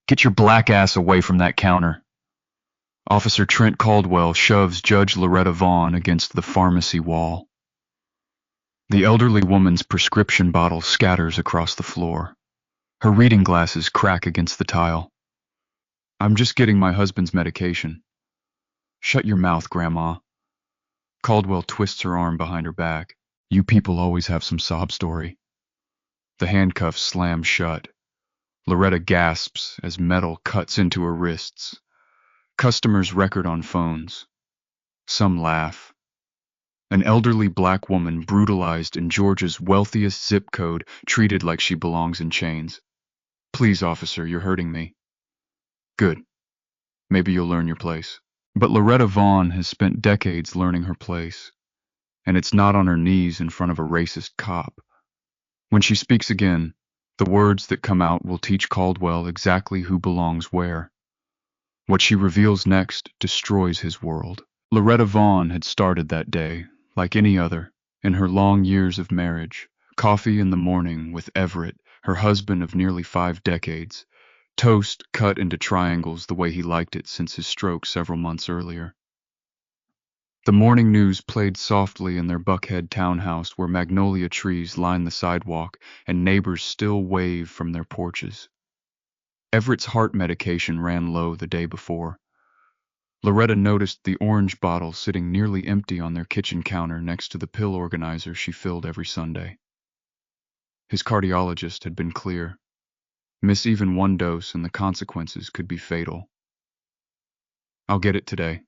Get your black ass away from that counter. Officer Trent Caldwell shoves Judge Loretta Vaughn against the pharmacy wall. The elderly woman's prescription bottle scatters across the floor. Her reading glasses crack against the tile. I'm just getting my husband's medication. Shut your mouth, Grandma. Caldwell twists her arm behind her back. You people always have some sob story. The handcuffs slam shut. Loretta gasps as metal cuts into her wrists. Customers record on phones. Some laugh. An elderly black woman brutalized in Georgia's wealthiest zip code, treated like she belongs in chains. Please, officer, you're hurting me. Good. Maybe you'll learn your place. But Loretta Vaughn has spent decades learning her place, and it's not on her knees in front of a racist cop. When she speaks again, the words that come out will teach Caldwell exactly who belongs where. What she reveals next destroys his world. Loretta Vaughn had started that day, like any other, in her long years of marriage. Coffee in the morning with Everett, her husband of nearly 5 decades. Toast cut into triangles the way he liked it since his stroke several months earlier. The morning news played softly in their Buckhead townhouse where magnolia trees line the sidewalk and neighbors still wave from their porches. Everett's heart medication ran low the day before. Loretta noticed the orange bottle sitting nearly empty on their kitchen counter next to the pill organizer she filled every Sunday. His cardiologist had been clear. Miss even one dose and the consequences could be fatal. I'll get it today,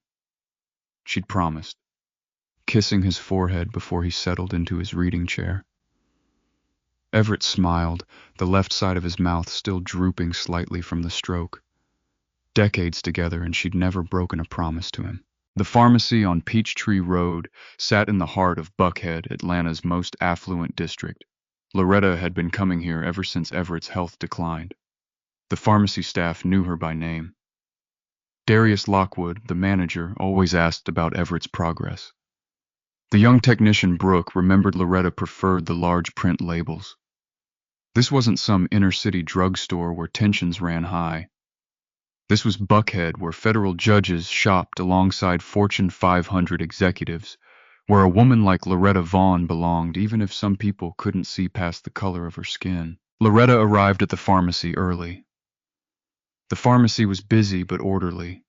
she'd promised, kissing his forehead before he settled into his reading chair. Everett smiled, the left side of his mouth still drooping slightly from the stroke. Decades together, and she'd never broken a promise to him. The pharmacy on Peachtree Road sat in the heart of Buckhead, Atlanta's most affluent district. Loretta had been coming here ever since Everett's health declined. The pharmacy staff knew her by name. Darius Lockwood, the manager, always asked about Everett's progress. The young technician Brooke remembered Loretta preferred the large print labels. This wasn't some inner-city drugstore where tensions ran high. This was Buckhead, where federal judges shopped alongside Fortune 500 executives, where a woman like Loretta Vaughn belonged even if some people couldn't see past the color of her skin. Loretta arrived at the pharmacy early. The pharmacy was busy but orderly.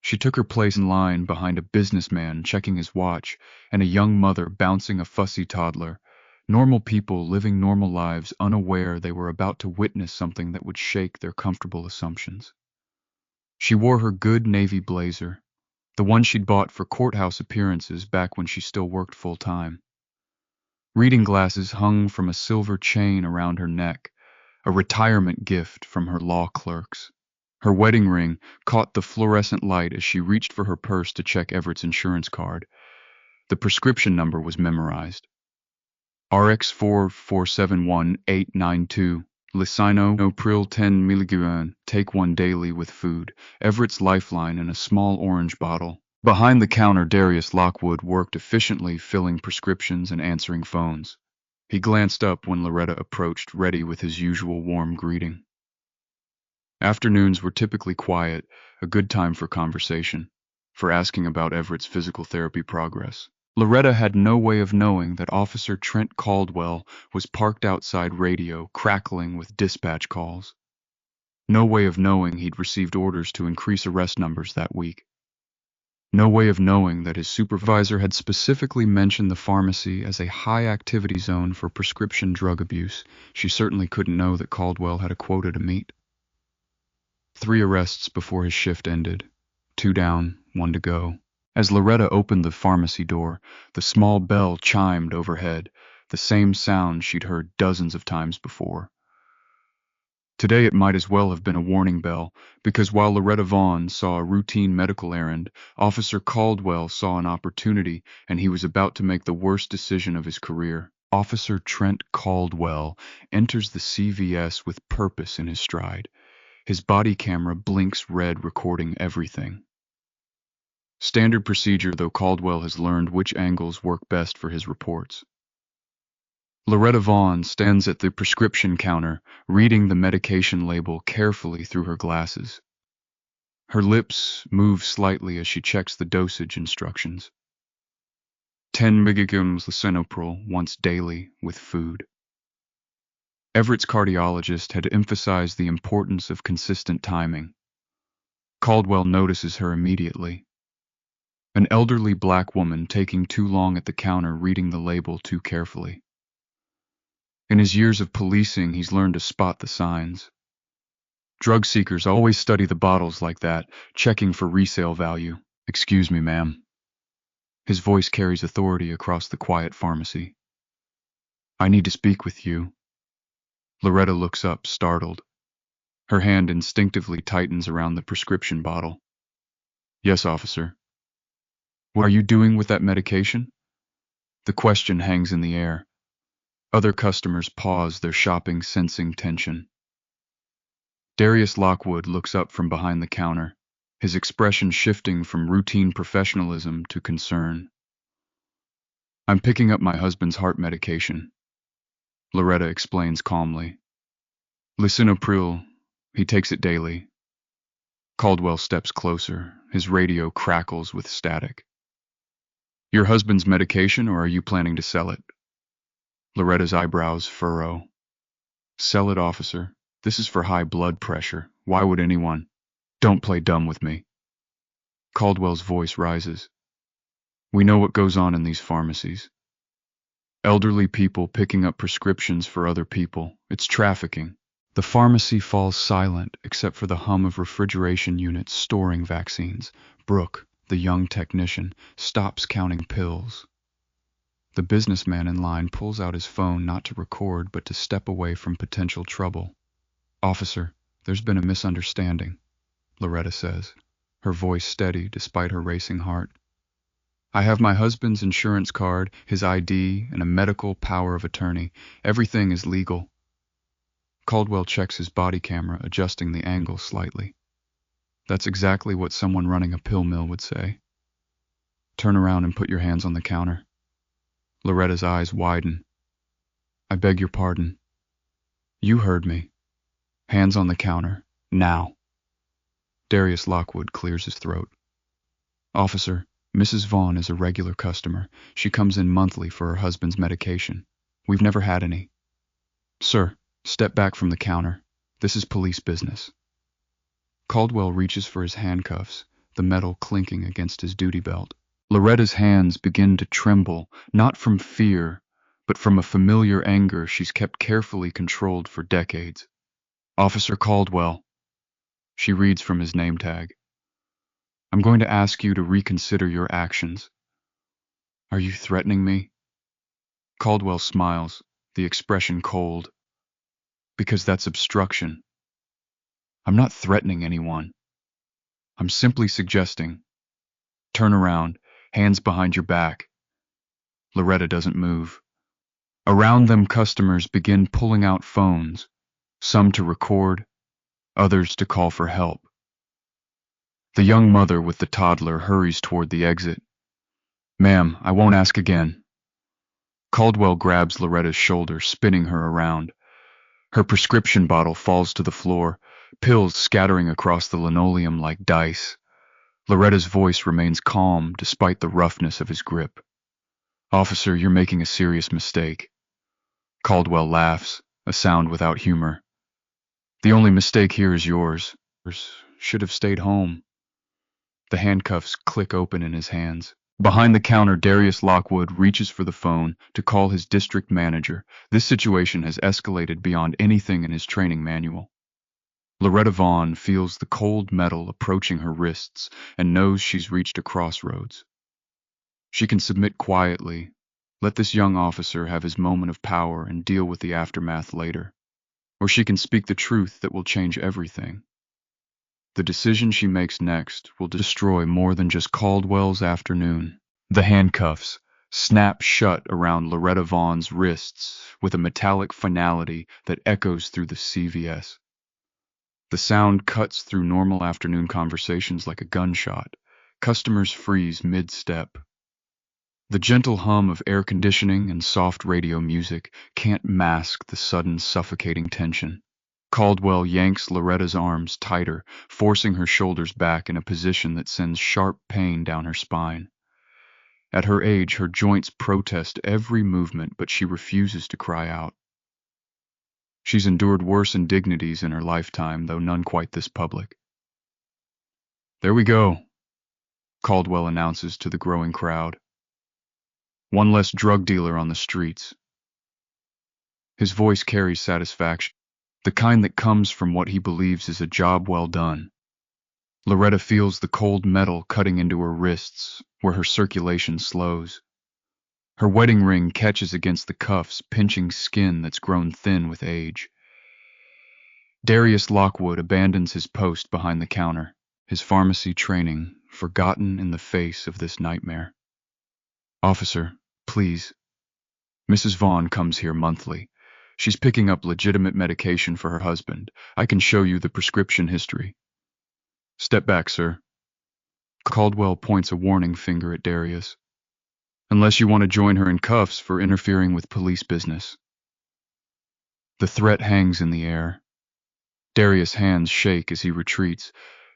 She took her place in line behind a businessman checking his watch and a young mother bouncing a fussy toddler, normal people living normal lives unaware they were about to witness something that would shake their comfortable assumptions. She wore her good navy blazer, the one she'd bought for courthouse appearances back when she still worked full-time. Reading glasses hung from a silver chain around her neck, a retirement gift from her law clerks. Her wedding ring caught the fluorescent light as she reached for her purse to check Everett's insurance card. The prescription number was memorized. RX 4471892. Lisino Nopril 10 mg, take 1 daily with food. Everett's lifeline in a small orange bottle. Behind the counter, Darius Lockwood worked efficiently filling prescriptions and answering phones. He glanced up when Loretta approached, ready with his usual warm greeting. Afternoons were typically quiet, a good time for conversation, for asking about Everett's physical therapy progress. Loretta had no way of knowing that Officer Trent Caldwell was parked outside radio, crackling with dispatch calls. No way of knowing he'd received orders to increase arrest numbers that week. No way of knowing that his supervisor had specifically mentioned the pharmacy as a high-activity zone for prescription drug abuse. She certainly couldn't know that Caldwell had a quota to meet. 3 arrests before his shift ended. 2 down, 1 to go. As Loretta opened the pharmacy door, the small bell chimed overhead, the same sound she'd heard dozens of times before. Today it might as well have been a warning bell, because while Loretta Vaughn saw a routine medical errand, Officer Caldwell saw an opportunity, and he was about to make the worst decision of his career. Officer Trent Caldwell enters the CVS with purpose in his stride. His body camera blinks red, recording everything. Standard procedure, though Caldwell has learned which angles work best for his reports. Loretta Vaughn stands at the prescription counter, reading the medication label carefully through her glasses. Her lips move slightly as she checks the dosage instructions. 10 mg lisinopril once daily with food. Everett's cardiologist had emphasized the importance of consistent timing. Caldwell notices her immediately. An elderly black woman taking too long at the counter reading the label too carefully. In his years of policing, he's learned to spot the signs. Drug seekers always study the bottles like that, checking for resale value. Excuse me, ma'am. His voice carries authority across the quiet pharmacy. I need to speak with you. Loretta looks up, startled. Her hand instinctively tightens around the prescription bottle. Yes, officer. What are you doing with that medication? The question hangs in the air. Other customers pause their shopping, sensing tension. Darius Lockwood looks up from behind the counter, his expression shifting from routine professionalism to concern. I'm picking up my husband's heart medication, Loretta explains calmly. Lisinopril, he takes it daily. Caldwell steps closer, his radio crackles with static. Your husband's medication, or are you planning to sell it? Loretta's eyebrows furrow. Sell it, officer. This is for high blood pressure. Why would anyone? Don't play dumb with me. Caldwell's voice rises. We know what goes on in these pharmacies. Elderly people picking up prescriptions for other people. It's trafficking. The pharmacy falls silent except for the hum of refrigeration units storing vaccines. Brooke, the young technician, stops counting pills. The businessman in line pulls out his phone not to record but to step away from potential trouble. Officer, there's been a misunderstanding, Loretta says, her voice steady despite her racing heart. I have my husband's insurance card, his ID, and a medical power of attorney. Everything is legal. Caldwell checks his body camera, adjusting the angle slightly. That's exactly what someone running a pill mill would say. Turn around and put your hands on the counter. Loretta's eyes widen. I beg your pardon. You heard me. Hands on the counter, now. Darius Lockwood clears his throat. Officer, Mrs. Vaughn is a regular customer. She comes in monthly for her husband's medication. We've never had any. Sir, step back from the counter. This is police business. Caldwell reaches for his handcuffs, the metal clinking against his duty belt. Loretta's hands begin to tremble, not from fear, but from a familiar anger she's kept carefully controlled for decades. Officer Caldwell. She reads from his name tag. I'm going to ask you to reconsider your actions. Are you threatening me? Caldwell smiles, the expression cold. Because that's obstruction. I'm not threatening anyone. I'm simply suggesting. Turn around, hands behind your back. Loretta doesn't move. Around them, customers begin pulling out phones, some to record, others to call for help. The young mother with the toddler hurries toward the exit. Ma'am, I won't ask again. Caldwell grabs Loretta's shoulder, spinning her around. Her prescription bottle falls to the floor, pills scattering across the linoleum like dice. Loretta's voice remains calm despite the roughness of his grip. Officer, you're making a serious mistake. Caldwell laughs, a sound without humor. The only mistake here is yours. Should have stayed home. The handcuffs click open in his hands. Behind the counter, Darius Lockwood reaches for the phone to call his district manager. This situation has escalated beyond anything in his training manual. Loretta Vaughn feels the cold metal approaching her wrists and knows she's reached a crossroads. She can submit quietly, let this young officer have his moment of power and deal with the aftermath later. Or she can speak the truth that will change everything. The decision she makes next will destroy more than just Caldwell's afternoon. The handcuffs snap shut around Loretta Vaughn's wrists with a metallic finality that echoes through the CVS. The sound cuts through normal afternoon conversations like a gunshot. Customers freeze mid-step. The gentle hum of air conditioning and soft radio music can't mask the sudden suffocating tension. Caldwell yanks Loretta's arms tighter, forcing her shoulders back in a position that sends sharp pain down her spine. At her age, her joints protest every movement, but she refuses to cry out. She's endured worse indignities in her lifetime, though none quite this public. "There we go," Caldwell announces to the growing crowd. "One less drug dealer on the streets." His voice carries satisfaction, the kind that comes from what he believes is a job well done. Loretta feels the cold metal cutting into her wrists, where her circulation slows. Her wedding ring catches against the cuffs, pinching skin that's grown thin with age. Darius Lockwood abandons his post behind the counter, his pharmacy training forgotten in the face of this nightmare. "Officer, please. Mrs. Vaughn comes here monthly. She's picking up legitimate medication for her husband. I can show you the prescription history." "Step back, sir." Caldwell points a warning finger at Darius. "Unless you want to join her in cuffs for interfering with police business." The threat hangs in the air. Darius' hands shake as he retreats,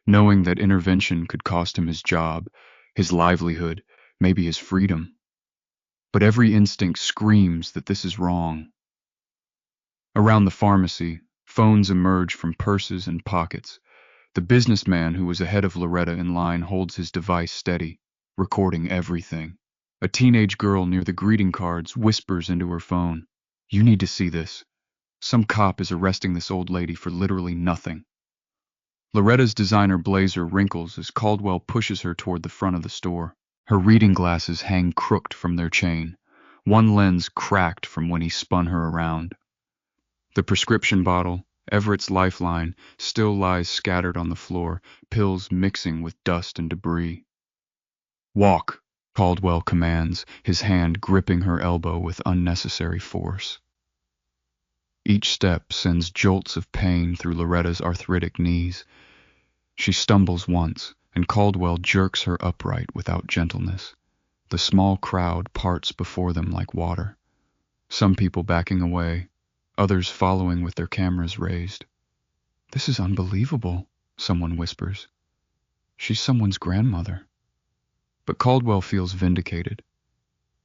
knowing that intervention could cost him his job, his livelihood, maybe his freedom. But every instinct screams that this is wrong. Around the pharmacy, phones emerge from purses and pockets. The businessman who was ahead of Loretta in line holds his device steady, recording everything. A teenage girl near the greeting cards whispers into her phone, "You need to see this. Some cop is arresting this old lady for literally nothing." Loretta's designer blazer wrinkles as Caldwell pushes her toward the front of the store. Her reading glasses hang crooked from their chain, one lens cracked from when he spun her around. The prescription bottle, Everett's lifeline, still lies scattered on the floor, pills mixing with dust and debris. "Walk," Caldwell commands, his hand gripping her elbow with unnecessary force. Each step sends jolts of pain through Loretta's arthritic knees. She stumbles once, and Caldwell jerks her upright without gentleness. The small crowd parts before them like water, some people backing away, others following with their cameras raised. "This is unbelievable," someone whispers. "She's someone's grandmother." But Caldwell feels vindicated.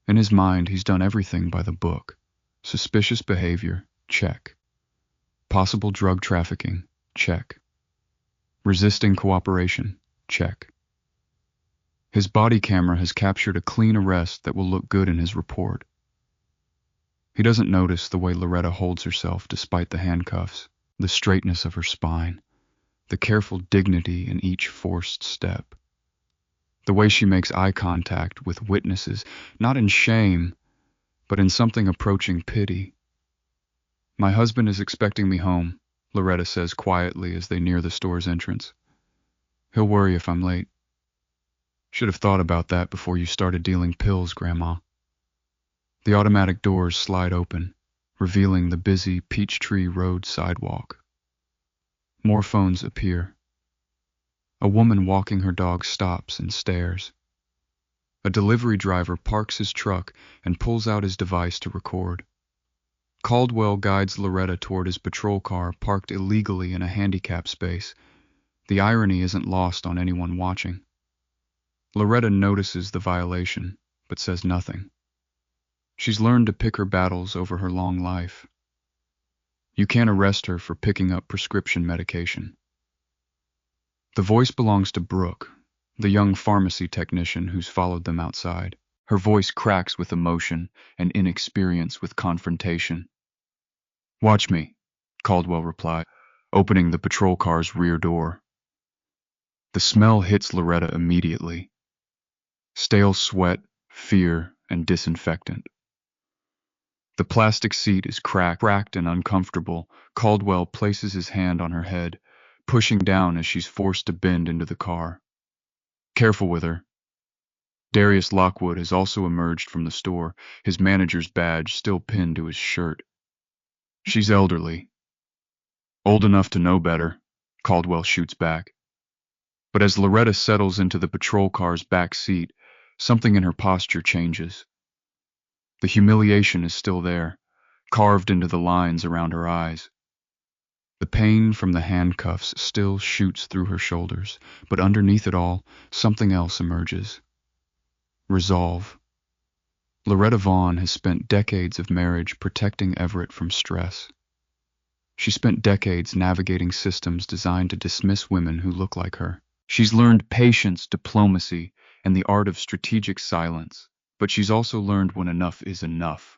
In his mind, he's done everything by the book. Suspicious behavior, check. Possible drug trafficking, check. Resisting cooperation, check. His body camera has captured a clean arrest that will look good in his report. He doesn't notice the way Loretta holds herself despite the handcuffs, the straightness of her spine, the careful dignity in each forced step. The way she makes eye contact with witnesses, not in shame, but in something approaching pity. "My husband is expecting me home," Loretta says quietly as they near the store's entrance. "He'll worry if I'm late." "Should have thought about that before you started dealing pills, Grandma." The automatic doors slide open, revealing the busy Peachtree Road sidewalk. More phones appear. A woman walking her dog stops and stares. A delivery driver parks his truck and pulls out his device to record. Caldwell guides Loretta toward his patrol car parked illegally in a handicap space. The irony isn't lost on anyone watching. Loretta notices the violation, but says nothing. She's learned to pick her battles over her long life. You can't arrest her for picking up prescription medication. The voice belongs to Brooke, the young pharmacy technician who's followed them outside. Her voice cracks with emotion and inexperience with confrontation. "Watch me," Caldwell replied, opening the patrol car's rear door. The smell hits Loretta immediately. Stale sweat, fear, and disinfectant. The plastic seat is cracked and uncomfortable. Caldwell places his hand on her head, pushing down as she's forced to bend into the car. "Careful with her." Darius Lockwood has also emerged from the store, his manager's badge still pinned to his shirt. "She's elderly." "Old enough to know better," Caldwell shoots back. But as Loretta settles into the patrol car's back seat, Something in her posture changes. The humiliation is still there, carved into the lines around her eyes. The pain from the handcuffs still shoots through her shoulders, but underneath it all, something else emerges. Resolve. Loretta Vaughn has spent decades of marriage protecting Everett from stress. She spent decades navigating systems designed to dismiss women who look like her. She's learned patience, diplomacy, and the art of strategic silence, but she's also learned when enough is enough.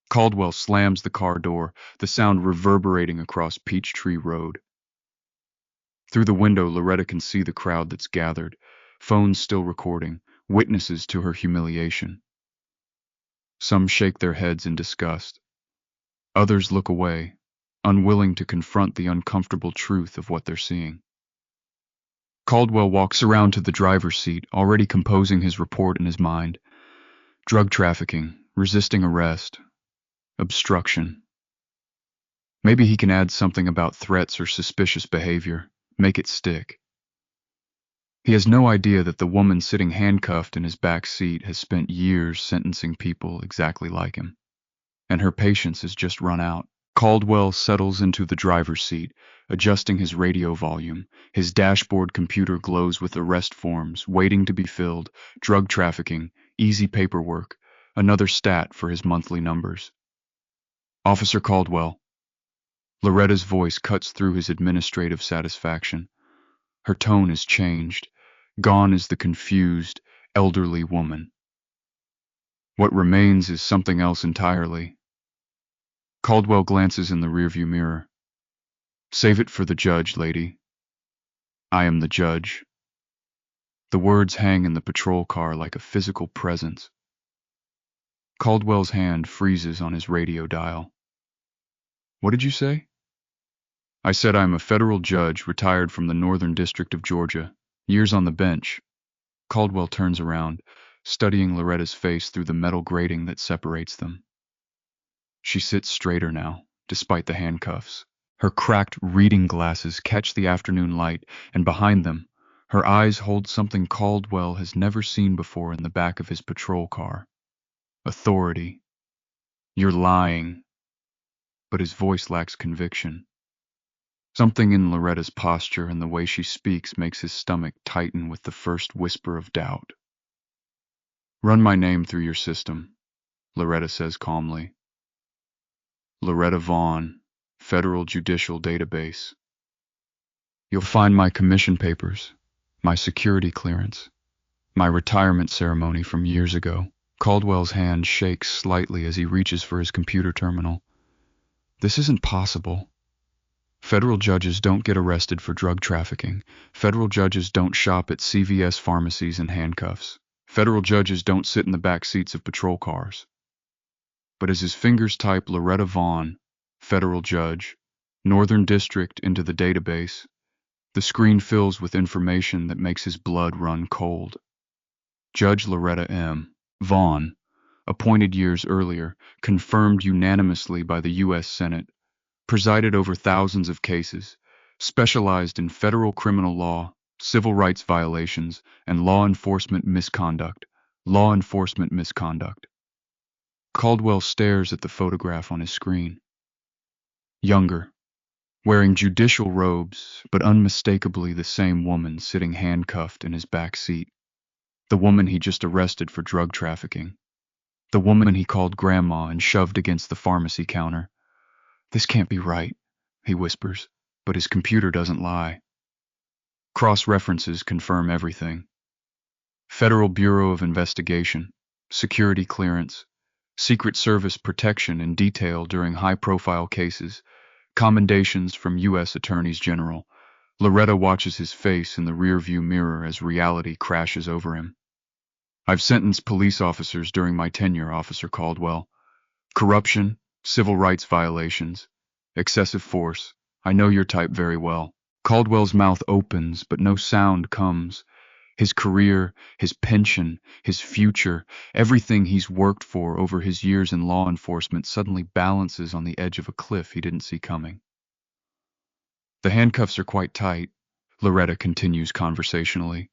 Caldwell slams the car door, the sound reverberating across Peachtree Road. Through the window, Loretta can see the crowd that's gathered, phones still recording, witnesses to her humiliation. Some shake their heads in disgust. Others look away, unwilling to confront the uncomfortable truth of what they're seeing. Caldwell walks around to the driver's seat, already composing his report in his mind. Drug trafficking, resisting arrest, obstruction. Maybe he can add something about threats or suspicious behavior, make it stick. He has no idea that the woman sitting handcuffed in his back seat has spent years sentencing people exactly like him, and her patience has just run out. Caldwell settles into the driver's seat, adjusting his radio volume. His dashboard computer glows with arrest forms, waiting to be filled, drug trafficking, easy paperwork, another stat for his monthly numbers. Officer Caldwell. Loretta's voice cuts through his administrative satisfaction. Her tone has changed. Gone is the confused, elderly woman. What remains is something else entirely. Caldwell glances in the rearview mirror. Save it for the judge, lady. I am the judge. The words hang in the patrol car like a physical presence. Caldwell's hand freezes on his radio dial. What did you say? I said I'm a federal judge retired from the Northern District of Georgia. Years on the bench. Caldwell turns around, studying Loretta's face through the metal grating that separates them. She sits straighter now, despite the handcuffs. Her cracked reading glasses catch the afternoon light, and behind them, her eyes hold something Caldwell has never seen before in the back of his patrol car. Authority. You're lying. But his voice lacks conviction. Something in Loretta's posture and the way she speaks makes his stomach tighten with the first whisper of doubt. Run my name through your system, Loretta says calmly. Loretta Vaughn, Federal Judicial Database. You'll find my commission papers, my security clearance, my retirement ceremony from years ago. Caldwell's hand shakes slightly as he reaches for his computer terminal. This isn't possible. Federal judges don't get arrested for drug trafficking. Federal judges don't shop at CVS pharmacies in handcuffs. Federal judges don't sit in the back seats of patrol cars. But as his fingers type Loretta Vaughn, federal judge, Northern District into the database, the screen fills with information that makes his blood run cold. Judge Loretta M. Vaughn, appointed years earlier, confirmed unanimously by the U.S. Senate, presided over thousands of cases, specialized in federal criminal law, civil rights violations, and law enforcement misconduct. Law enforcement misconduct. Caldwell stares at the photograph on his screen. Younger, wearing judicial robes, but unmistakably the same woman sitting handcuffed in his back seat. The woman he just arrested for drug trafficking. The woman he called Grandma and shoved against the pharmacy counter. This can't be right, he whispers, but his computer doesn't lie. Cross-references confirm everything. Federal Bureau of Investigation, security clearance, Secret Service protection in detail during high-profile cases, commendations from U.S. Attorneys General. Loretta watches his face in the rearview mirror as reality crashes over him. I've sentenced police officers during my tenure, Officer Caldwell. Corruption, civil rights violations, excessive force. I know your type very well. Caldwell's mouth opens, but no sound comes. His career, his pension, his future, everything he's worked for over his years in law enforcement suddenly balances on the edge of a cliff he didn't see coming. The handcuffs are quite tight, Loretta continues conversationally.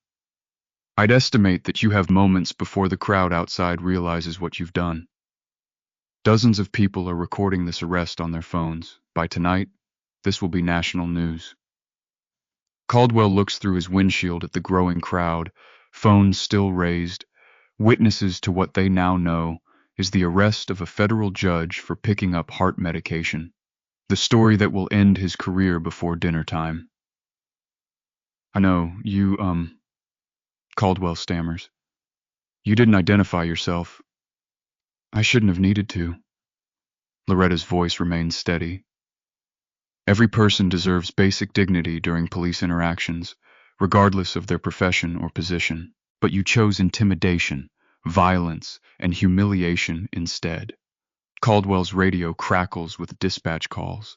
I'd estimate that you have moments before the crowd outside realizes what you've done. Dozens of people are recording this arrest on their phones. By tonight, this will be national news. Caldwell looks through his windshield at the growing crowd, phones still raised. Witnesses to what they now know is the arrest of a federal judge for picking up heart medication, the story that will end his career before dinner time. I know, Caldwell stammers. You didn't identify yourself. I shouldn't have needed to. Loretta's voice remains steady. Every person deserves basic dignity during police interactions, regardless of their profession or position. But you chose intimidation, violence, and humiliation instead. Caldwell's radio crackles with dispatch calls.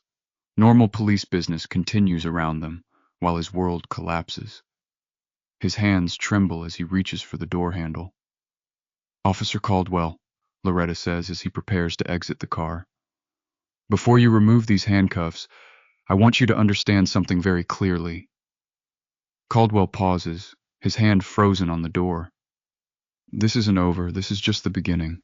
Normal police business continues around them, while his world collapses. His hands tremble as he reaches for the door handle. Officer Caldwell, Loretta says as he prepares to exit the car. Before you remove these handcuffs, I want you to understand something very clearly. Caldwell pauses, his hand frozen on the door. This isn't over, this is just the beginning.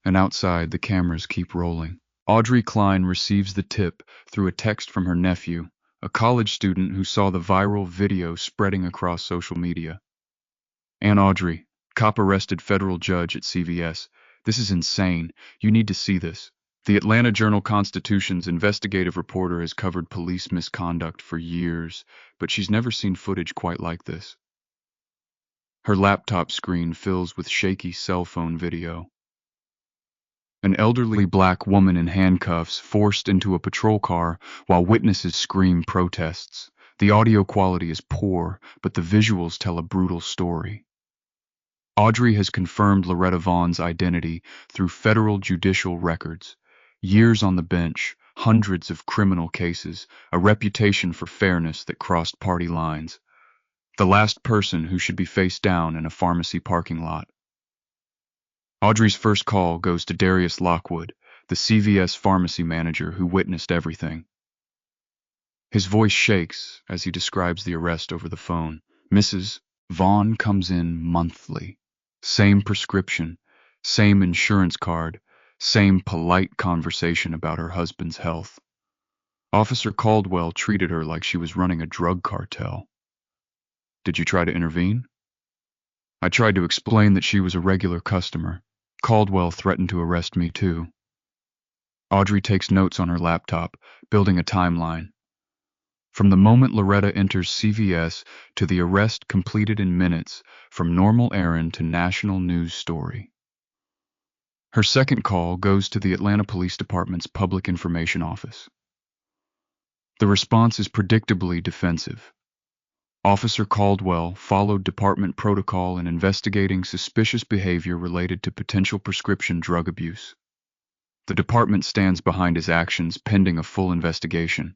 And outside, the cameras keep rolling. Audrey Klein receives the tip through a text from her nephew, a college student who saw the viral video spreading across social media. Aunt Audrey, cop arrested federal judge at CVS. This is insane. You need to see this. The Atlanta Journal-Constitution's investigative reporter has covered police misconduct for years, but she's never seen footage quite like this. Her laptop screen fills with shaky cell phone video. An elderly black woman in handcuffs forced into a patrol car while witnesses scream protests. The audio quality is poor, but the visuals tell a brutal story. Audrey has confirmed Loretta Vaughn's identity through federal judicial records. Years on the bench, hundreds of criminal cases, a reputation for fairness that crossed party lines. The last person who should be face down in a pharmacy parking lot. Audrey's first call goes to Darius Lockwood, the CVS pharmacy manager who witnessed everything. His voice shakes as he describes the arrest over the phone. Mrs. Vaughn comes in monthly. Same prescription, same insurance card, same polite conversation about her husband's health. Officer Caldwell treated her like she was running a drug cartel. Did you try to intervene? I tried to explain that she was a regular customer. Caldwell threatened to arrest me too. Audrey takes notes on her laptop, building a timeline. From the moment Loretta enters CVS to the arrest completed in minutes, from normal errand to national news story. Her second call goes to the Atlanta Police Department's Public Information Office. The response is predictably defensive. Officer Caldwell followed department protocol in investigating suspicious behavior related to potential prescription drug abuse. The department stands behind his actions pending a full investigation.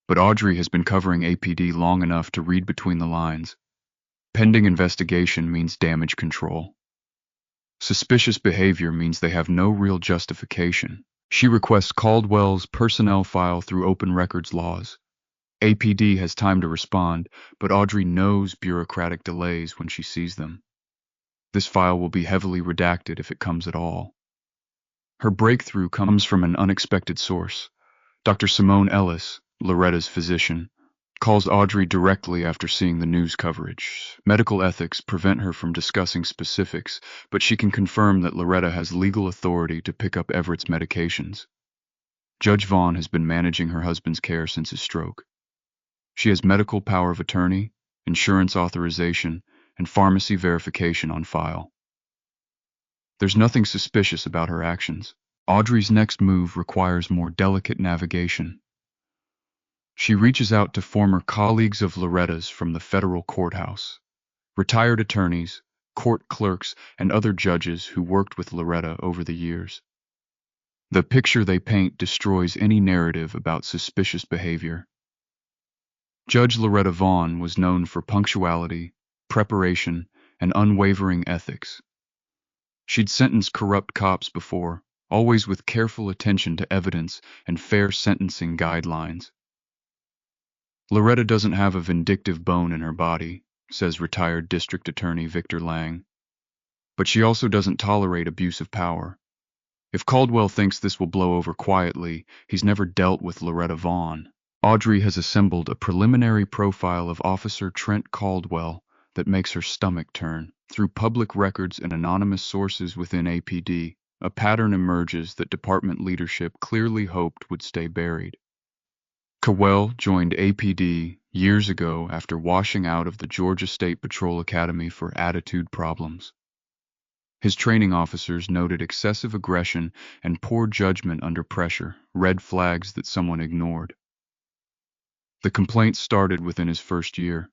But Audrey has been covering APD long enough to read between the lines. Pending investigation means damage control. Suspicious behavior means they have no real justification. She requests Caldwell's personnel file through open records laws. APD has time to respond, but Audrey knows bureaucratic delays when she sees them. This file will be heavily redacted if it comes at all. Her breakthrough comes from an unexpected source. Dr. Simone Ellis, Loretta's physician, calls Audrey directly after seeing the news coverage. Medical ethics prevent her from discussing specifics, but she can confirm that Loretta has legal authority to pick up Everett's medications. Judge Vaughn has been managing her husband's care since his stroke. She has medical power of attorney, insurance authorization, and pharmacy verification on file. There's nothing suspicious about her actions. Audrey's next move requires more delicate navigation. She reaches out to former colleagues of Loretta's from the federal courthouse, retired attorneys, court clerks, and other judges who worked with Loretta over the years. The picture they paint destroys any narrative about suspicious behavior. Judge Loretta Vaughn was known for punctuality, preparation, and unwavering ethics. She'd sentenced corrupt cops before, always with careful attention to evidence and fair sentencing guidelines. Loretta doesn't have a vindictive bone in her body. says retired District Attorney Victor Lang. But she also doesn't tolerate abuse of power. If Caldwell thinks this will blow over quietly, he's never dealt with Loretta Vaughn. Audrey has assembled a preliminary profile of Officer Trent Caldwell that makes her stomach turn. Through public records and anonymous sources within APD, a pattern emerges that department leadership clearly hoped would stay buried. Caldwell joined APD years ago after washing out of the Georgia State Patrol Academy for attitude problems. His training officers noted excessive aggression and poor judgment under pressure, red flags that someone ignored. The complaint started within his first year.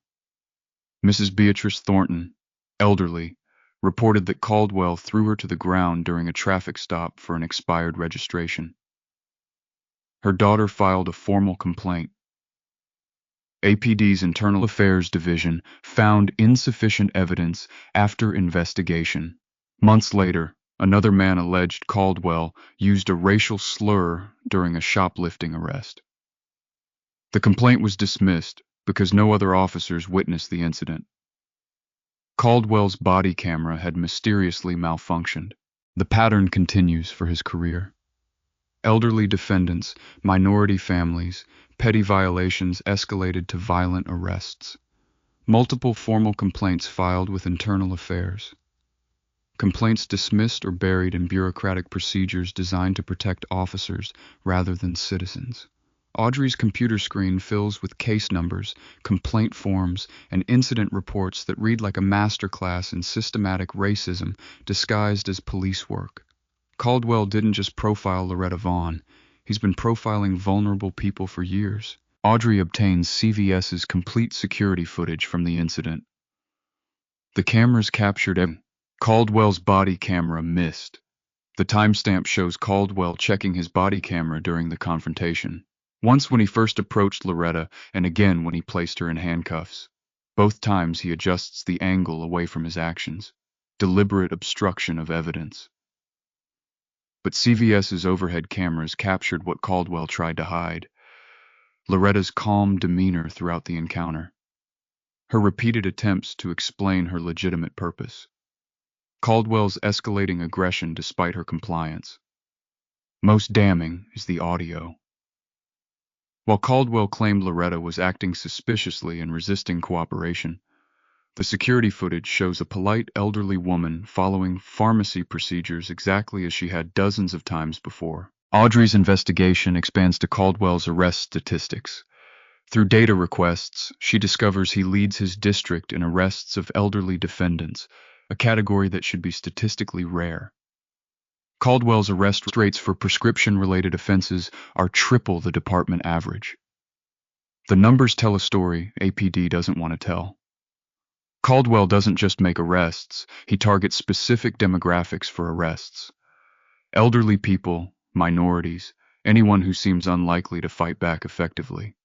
Mrs. Beatrice Thornton, elderly, reported that Caldwell threw her to the ground during a traffic stop for an expired registration. Her daughter filed a formal complaint. APD's Internal Affairs Division found insufficient evidence after investigation. Months later, another man alleged Caldwell used a racial slur during a shoplifting arrest. The complaint was dismissed because no other officers witnessed the incident. Caldwell's body camera had mysteriously malfunctioned. The pattern continues for his career. Elderly defendants, minority families, petty violations escalated to violent arrests. Multiple formal complaints filed with Internal Affairs. Complaints dismissed or buried in bureaucratic procedures designed to protect officers rather than citizens. Audrey's computer screen fills with case numbers, complaint forms, and incident reports that read like a masterclass in systematic racism disguised as police work. Caldwell didn't just profile Loretta Vaughn, he's been profiling vulnerable people for years. Audrey obtains CVS's complete security footage from the incident. The cameras captured Caldwell's body camera missed. The timestamp shows Caldwell checking his body camera during the confrontation. Once when he first approached Loretta, and again when he placed her in handcuffs. Both times he adjusts the angle away from his actions. Deliberate obstruction of evidence. But CVS's overhead cameras captured what Caldwell tried to hide. Loretta's calm demeanor throughout the encounter. Her repeated attempts to explain her legitimate purpose. Caldwell's escalating aggression despite her compliance. Most damning is the audio. While Caldwell claimed Loretta was acting suspiciously and resisting cooperation, the security footage shows a polite elderly woman following pharmacy procedures exactly as she had dozens of times before. Audrey's investigation expands to Caldwell's arrest statistics. Through data requests, she discovers he leads his district in arrests of elderly defendants, a category that should be statistically rare. Caldwell's arrest rates for prescription-related offenses are triple the department average. The numbers tell a story APD doesn't want to tell. Caldwell doesn't just make arrests, he targets specific demographics for arrests. Elderly people, minorities, anyone who seems unlikely to fight back effectively.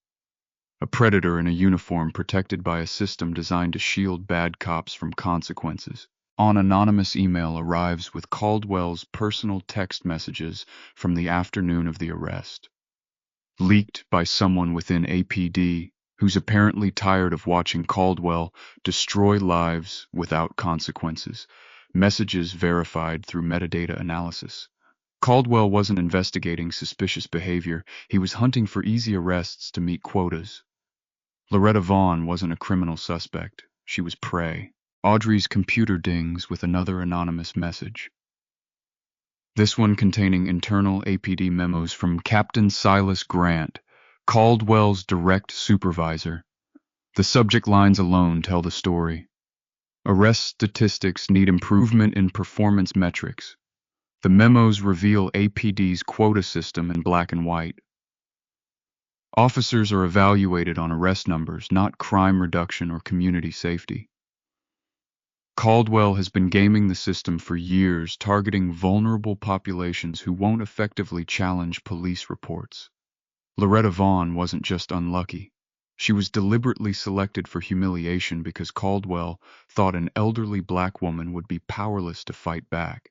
A predator in a uniform protected by a system designed to shield bad cops from consequences. An anonymous email arrives with Caldwell's personal text messages from the afternoon of the arrest. Leaked by someone within APD who's apparently tired of watching Caldwell destroy lives without consequences. Messages verified through metadata analysis. Caldwell wasn't investigating suspicious behavior, he was hunting for easy arrests to meet quotas. Loretta Vaughn wasn't a criminal suspect, she was prey. Audrey's computer dings with another anonymous message. This one containing internal APD memos from Captain Silas Grant, Caldwell's direct supervisor. The subject lines alone tell the story. Arrest statistics need improvement in performance metrics. The memos reveal APD's quota system in black and white. Officers are evaluated on arrest numbers, not crime reduction or community safety. Caldwell has been gaming the system for years, targeting vulnerable populations who won't effectively challenge police reports. Loretta Vaughn wasn't just unlucky. She was deliberately selected for humiliation because Caldwell thought an elderly black woman would be powerless to fight back.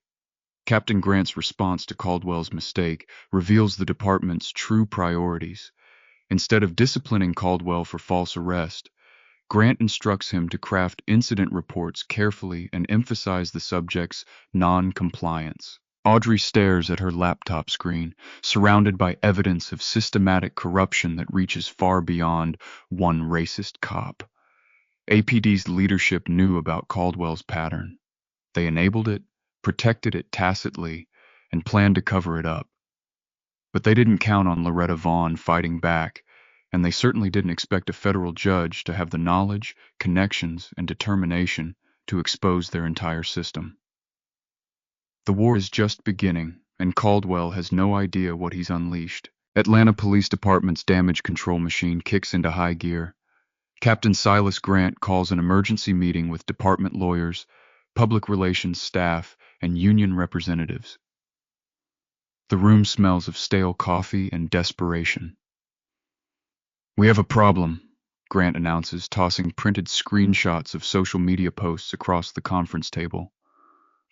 Captain Grant's response to Caldwell's mistake reveals the department's true priorities. Instead of disciplining Caldwell for false arrest, Grant instructs him to craft incident reports carefully and emphasize the subject's non-compliance. Audrey stares at her laptop screen, surrounded by evidence of systematic corruption that reaches far beyond one racist cop. APD's leadership knew about Caldwell's pattern. They enabled it, protected it tacitly, and planned to cover it up. But they didn't count on Loretta Vaughn fighting back, and they certainly didn't expect a federal judge to have the knowledge, connections, and determination to expose their entire system. The war is just beginning, and Caldwell has no idea what he's unleashed. Atlanta Police Department's damage control machine kicks into high gear. Captain Silas Grant calls an emergency meeting with department lawyers, public relations staff, and union representatives. The room smells of stale coffee and desperation. "We have a problem," Grant announces, tossing printed screenshots of social media posts across the conference table.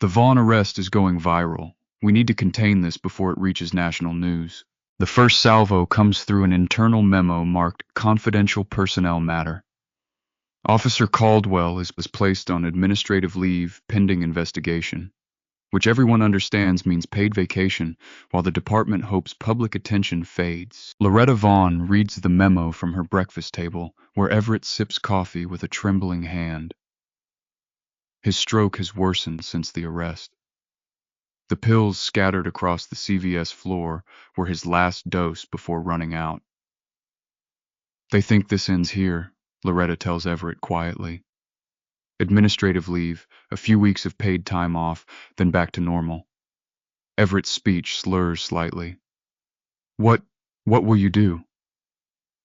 "The Vaughn arrest is going viral. We need to contain this before it reaches national news." The first salvo comes through an internal memo marked "Confidential Personnel Matter." Officer Caldwell was placed on administrative leave pending investigation, which everyone understands means paid vacation, while the department hopes public attention fades. Loretta Vaughn reads the memo from her breakfast table, where Everett sips coffee with a trembling hand. His stroke has worsened since the arrest. The pills scattered across the CVS floor were his last dose before running out. "They think this ends here," Loretta tells Everett quietly. Administrative leave, a few weeks of paid time off, then back to normal. Everett's speech slurs slightly. What will you do?"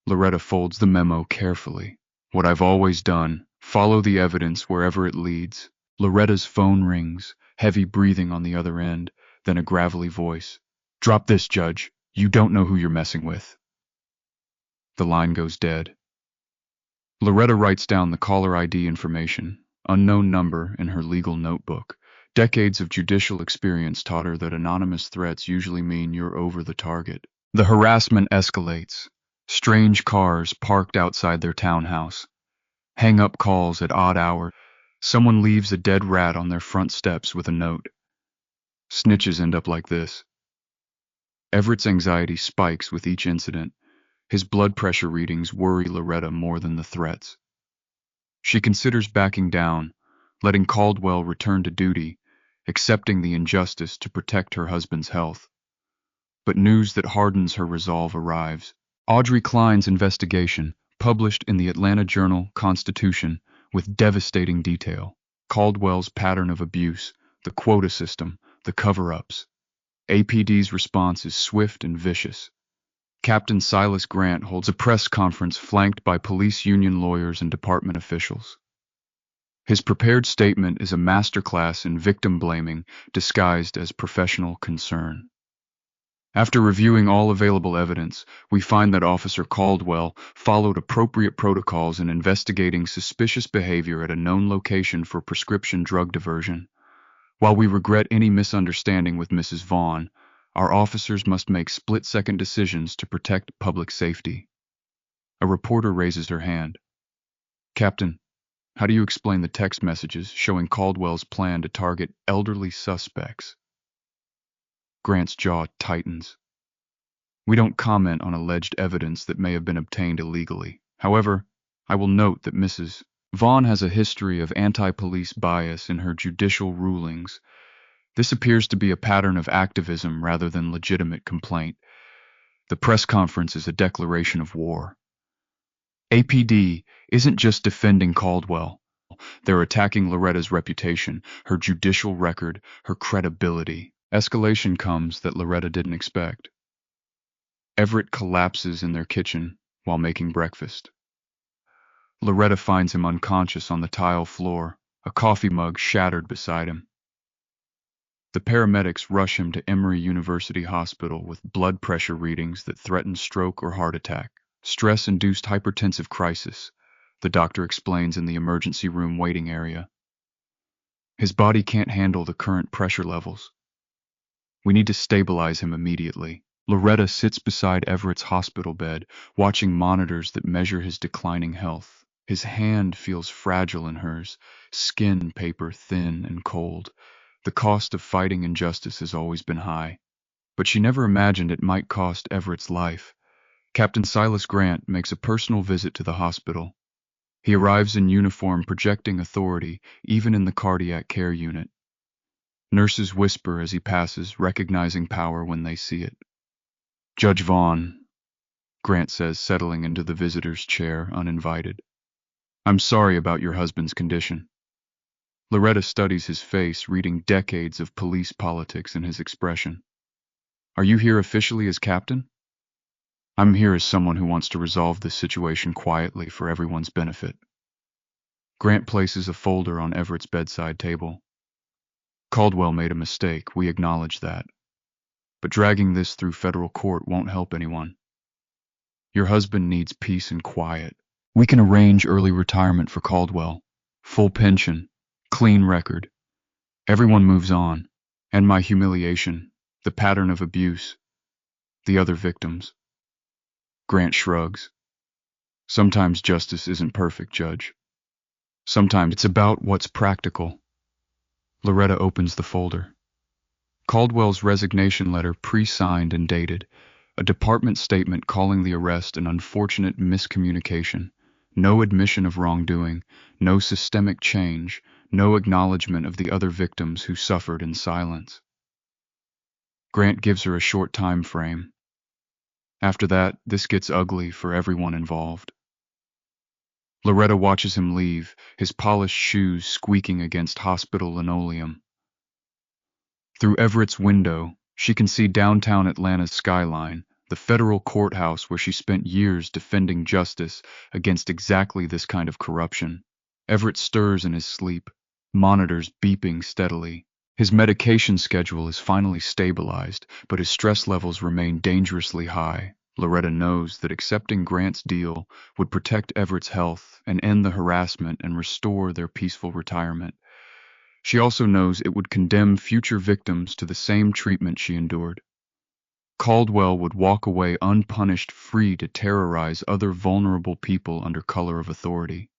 Loretta folds the memo carefully. "What I've always done, follow the evidence wherever it leads." Loretta's phone rings, heavy breathing on the other end, then a gravelly voice. "Drop this, Judge. You don't know who you're messing with." The line goes dead. Loretta writes down the caller ID information, unknown number, in her legal notebook. Decades of judicial experience taught her that anonymous threats usually mean you're over the target. The harassment escalates. Strange cars parked outside their townhouse. Hang-up calls at odd hours. Someone leaves a dead rat on their front steps with a note. Snitches end up like this. Everett's anxiety spikes with each incident. His blood pressure readings worry Loretta more than the threats. She considers backing down, letting Caldwell return to duty, accepting the injustice to protect her husband's health. But news that hardens her resolve arrives. Audrey Klein's investigation, published in the Atlanta Journal-Constitution, with devastating detail. Caldwell's pattern of abuse, the quota system, the cover-ups. APD's response is swift and vicious. Captain Silas Grant holds a press conference flanked by police union lawyers and department officials. His prepared statement is a masterclass in victim blaming disguised as professional concern. After reviewing all available evidence, we find that Officer Caldwell followed appropriate protocols in investigating suspicious behavior at a known location for prescription drug diversion. While we regret any misunderstanding with Mrs. Vaughn, our officers must make split-second decisions to protect public safety. A reporter raises her hand. "Captain, how do you explain the text messages showing Caldwell's plan to target elderly suspects?" Grant's jaw tightens. "We don't comment on alleged evidence that may have been obtained illegally. However, I will note that Mrs. Vaughn has a history of anti-police bias in her judicial rulings. This appears to be a pattern of activism rather than legitimate complaint. The press conference is a declaration of war. APD isn't just defending Caldwell. They're attacking Loretta's reputation, her judicial record, her credibility." Escalation comes that Loretta didn't expect. Everett collapses in their kitchen while making breakfast. Loretta finds him unconscious on the tile floor, a coffee mug shattered beside him. The paramedics rush him to Emory University Hospital with blood pressure readings that threaten stroke or heart attack. "Stress-induced hypertensive crisis," the doctor explains in the emergency room waiting area. "His body can't handle the current pressure levels. We need to stabilize him immediately." Loretta sits beside Everett's hospital bed, watching monitors that measure his declining health. His hand feels fragile in hers, skin paper thin and cold. The cost of fighting injustice has always been high, but she never imagined it might cost Everett's life. Captain Silas Grant makes a personal visit to the hospital. He arrives in uniform, projecting authority, even in the cardiac care unit. Nurses whisper as he passes, recognizing power when they see it. "Judge Vaughn," Grant says, settling into the visitor's chair, uninvited. "I'm sorry about your husband's condition." Loretta studies his face, reading decades of police politics in his expression. "Are you here officially as captain?" "I'm here as someone who wants to resolve this situation quietly for everyone's benefit." Grant places a folder on Everett's bedside table. "Caldwell made a mistake, we acknowledge that. But dragging this through federal court won't help anyone. Your husband needs peace and quiet. We can arrange early retirement for Caldwell, full pension, clean record. Everyone moves on. And my humiliation, the pattern of abuse, the other victims." Grant shrugs. "Sometimes justice isn't perfect, Judge. Sometimes it's about what's practical." Loretta opens the folder. Caldwell's resignation letter, pre-signed and dated, a department statement calling the arrest an unfortunate miscommunication, no admission of wrongdoing, no systemic change, no acknowledgement of the other victims who suffered in silence. Grant gives her a short time frame. After that, this gets ugly for everyone involved. Loretta watches him leave, his polished shoes squeaking against hospital linoleum. Through Everett's window, she can see downtown Atlanta's skyline, the federal courthouse where she spent years defending justice against exactly this kind of corruption. Everett stirs in his sleep, monitors beeping steadily. His medication schedule is finally stabilized, but his stress levels remain dangerously high. Loretta knows that accepting Grant's deal would protect Everett's health and end the harassment and restore their peaceful retirement. She also knows it would condemn future victims to the same treatment she endured. Caldwell would walk away unpunished, free to terrorize other vulnerable people under color of authority.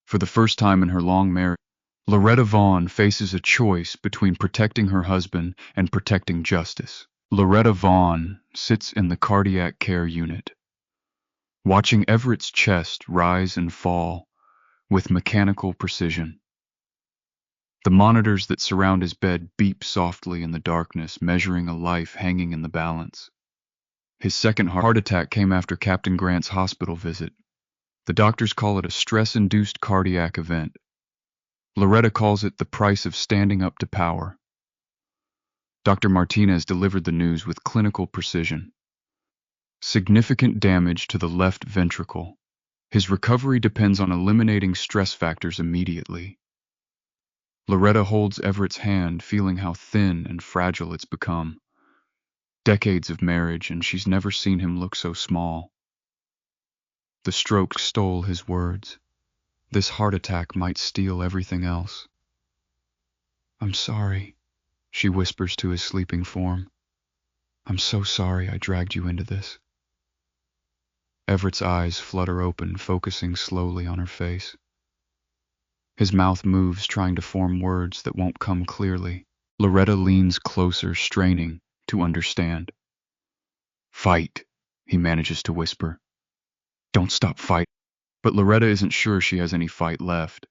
For the first time in her long marriage, Loretta Vaughn faces a choice between protecting her husband and protecting justice. Loretta Vaughn sits in the cardiac care unit, watching Everett's chest rise and fall with mechanical precision. The monitors that surround his bed beep softly in the darkness, measuring a life hanging in the balance. His second heart attack came after Captain Grant's hospital visit. The doctors call it a stress-induced cardiac event. Loretta calls it the price of standing up to power. Dr. Martinez delivered the news with clinical precision. Significant damage to the left ventricle. His recovery depends on eliminating stress factors immediately. Loretta holds Everett's hand, feeling how thin and fragile it's become. Decades of marriage, and she's never seen him look so small. The stroke stole his words. This heart attack might steal everything else. "I'm sorry," she whispers to his sleeping form. "I'm so sorry I dragged you into this." Everett's eyes flutter open, focusing slowly on her face. His mouth moves, trying to form words that won't come clearly. Loretta leans closer, straining to understand. "Fight," he manages to whisper. "Don't stop fighting." But Loretta isn't sure she has any fight left.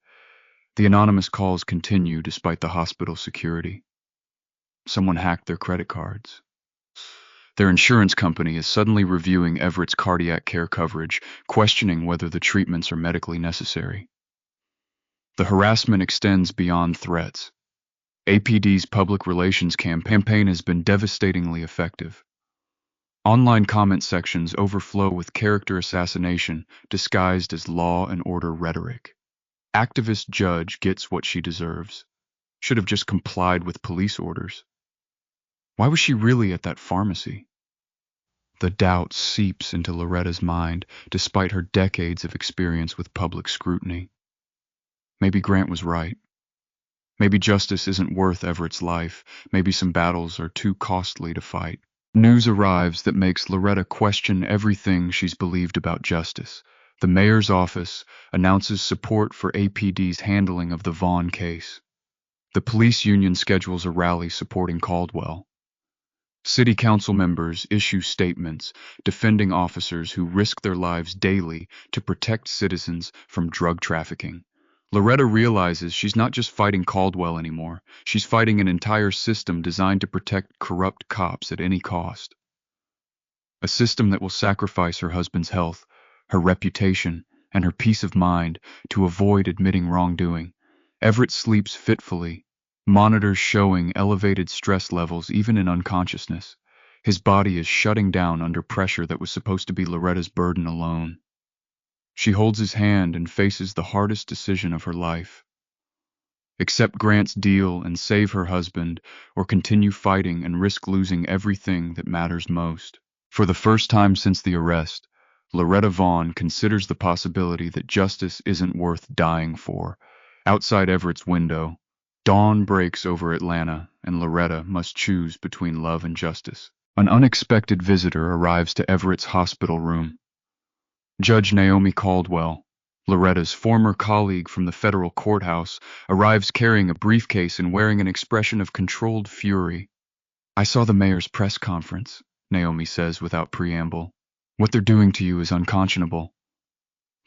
The anonymous calls continue despite the hospital security. Someone hacked their credit cards. Their insurance company is suddenly reviewing Everett's cardiac care coverage, questioning whether the treatments are medically necessary. The harassment extends beyond threats. APD's public relations campaign has been devastatingly effective. Online comment sections overflow with character assassination disguised as law and order rhetoric. Activist judge gets what she deserves. Should have just complied with police orders. Why was she really at that pharmacy? The doubt seeps into Loretta's mind, despite her decades of experience with public scrutiny. Maybe Grant was right. Maybe justice isn't worth Everett's life. Maybe some battles are too costly to fight. News arrives that makes Loretta question everything she's believed about justice. The mayor's office announces support for APD's handling of the Vaughn case. The police union schedules a rally supporting Caldwell. City council members issue statements defending officers who risk their lives daily to protect citizens from drug trafficking. Loretta realizes she's not just fighting Caldwell anymore, she's fighting an entire system designed to protect corrupt cops at any cost. A system that will sacrifice her husband's health, her reputation, and her peace of mind to avoid admitting wrongdoing. Everett sleeps fitfully, monitors showing elevated stress levels even in unconsciousness. His body is shutting down under pressure that was supposed to be Loretta's burden alone. She holds his hand and faces the hardest decision of her life. Accept Grant's deal and save her husband, or continue fighting and risk losing everything that matters most. For the first time since the arrest, Loretta Vaughn considers the possibility that justice isn't worth dying for. Outside Everett's window, dawn breaks over Atlanta, and Loretta must choose between love and justice. An unexpected visitor arrives to Everett's hospital room. Judge Naomi Caldwell, Loretta's former colleague from the federal courthouse, arrives carrying a briefcase and wearing an expression of controlled fury. "I saw the mayor's press conference," Naomi says without preamble. "What they're doing to you is unconscionable."